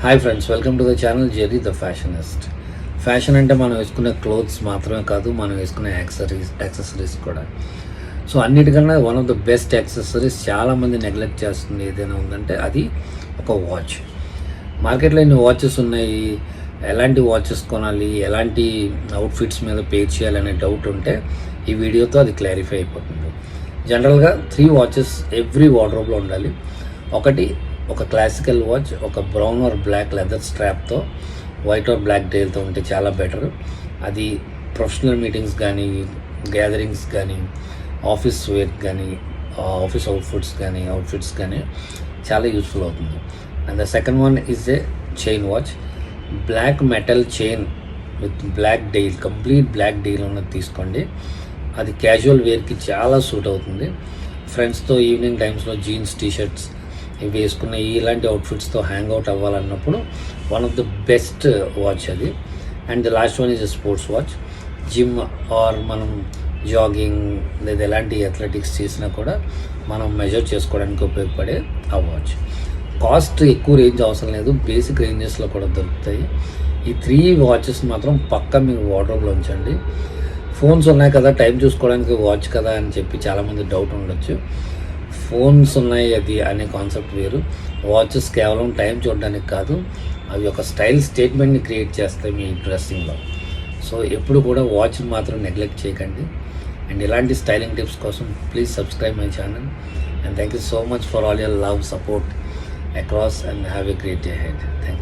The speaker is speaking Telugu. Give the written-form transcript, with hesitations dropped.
Hi friends, welcome to the channel Jerry the fashionist. Fashion అంటే మనం వేసుకునే క్లోత్స్ మాత్రమే కాదు, మనం వేసుకునే యాక్సెసరీస్ కూడా. సో అన్నిటికన్నా one of the best accessories చాలామంది నెగ్లెక్ట్ చేస్తుంది ఏదైనా ఉందంటే అది ఒక వాచ్. మార్కెట్లో ఇన్ని వాచెస్ ఉన్నాయి, ఎలాంటి వాచెస్ కొనాలి, ఎలాంటి అవుట్ఫిట్స్ మీద పే చేయాలనే డౌట్ ఉంటే ఈ వీడియోతో అది క్లారిఫై అయిపోతుంది. జనరల్గా 3 వాచెస్ ఎవ్రీ వార్డ్రోబ్లో ఉండాలి. ఒకటి ఒక క్లాసికల్ వాచ్, ఒక బ్రౌన్ ఆర్ బ్లాక్ లెదర్ స్ట్రాప్తో, వైట్ ఆర్ బ్లాక్ డేల్తో ఉంటే చాలా బెటర్. అది ప్రొఫెషనల్ మీటింగ్స్ కానీ, గ్యాదరింగ్స్ కానీ, ఆఫీస్ వేర్ కానీ, ఆఫీస్ అవుట్ఫిట్స్ కానీ చాలా యూస్ఫుల్ అవుతుంది. And the second one is a chain watch. Black metal chain with black dial, complete black dial ఉన్నది తీసుకోండి. అది క్యాజువల్ వేర్కి చాలా సూట్ అవుతుంది. ఫ్రెండ్స్తో ఈవినింగ్ టైమ్స్లో జీన్స్, టీషర్ట్స్ ఇవి వేసుకున్న ఇలాంటి అవుట్ఫిట్స్తో హ్యాంగ్ అవుట్ అవ్వాలన్నప్పుడు one of the best watch అది. And the last one is a sports watch. Gym or మనం జాగింగ్ లేదా ఎలాంటి అథ్లెటిక్స్ చేసినా కూడా మనం మెజర్ చేసుకోవడానికి ఉపయోగపడే ఆ వాచ్. కాస్ట్ ఎక్కువ రేంజ్ అవసరం లేదు, బేసిక్ రేంజెస్లో కూడా దొరుకుతాయి. ఈ 3 వాచెస్ మాత్రం పక్కా మీరు వార్డ్రోబ్లో ఉంచండి. ఫోన్స్ ఉన్నాయి కదా, టైం చూసుకోవడానికి వాచ్ కదా అని చెప్పి చాలామంది డౌట్ ఉండొచ్చు. ఫోన్స్ ఉన్నాయి అది అనే కాన్సెప్ట్ వేరు. వాచెస్ కేవలం టైం చూడడానికి కాదు, అవి ఒక స్టైల్ స్టేట్మెంట్ని క్రియేట్ చేస్తాయి మీ డ్రెస్సింగ్లో. సో ఎప్పుడు కూడా వాచ్ని మాత్రం నెగ్లెక్ట్ చేయకండి. అండ్ ఇలాంటి స్టైలింగ్ టిప్స్ కోసం please subscribe my channel. And thank you so much for all your love, support across, and have a great day head. Thank you.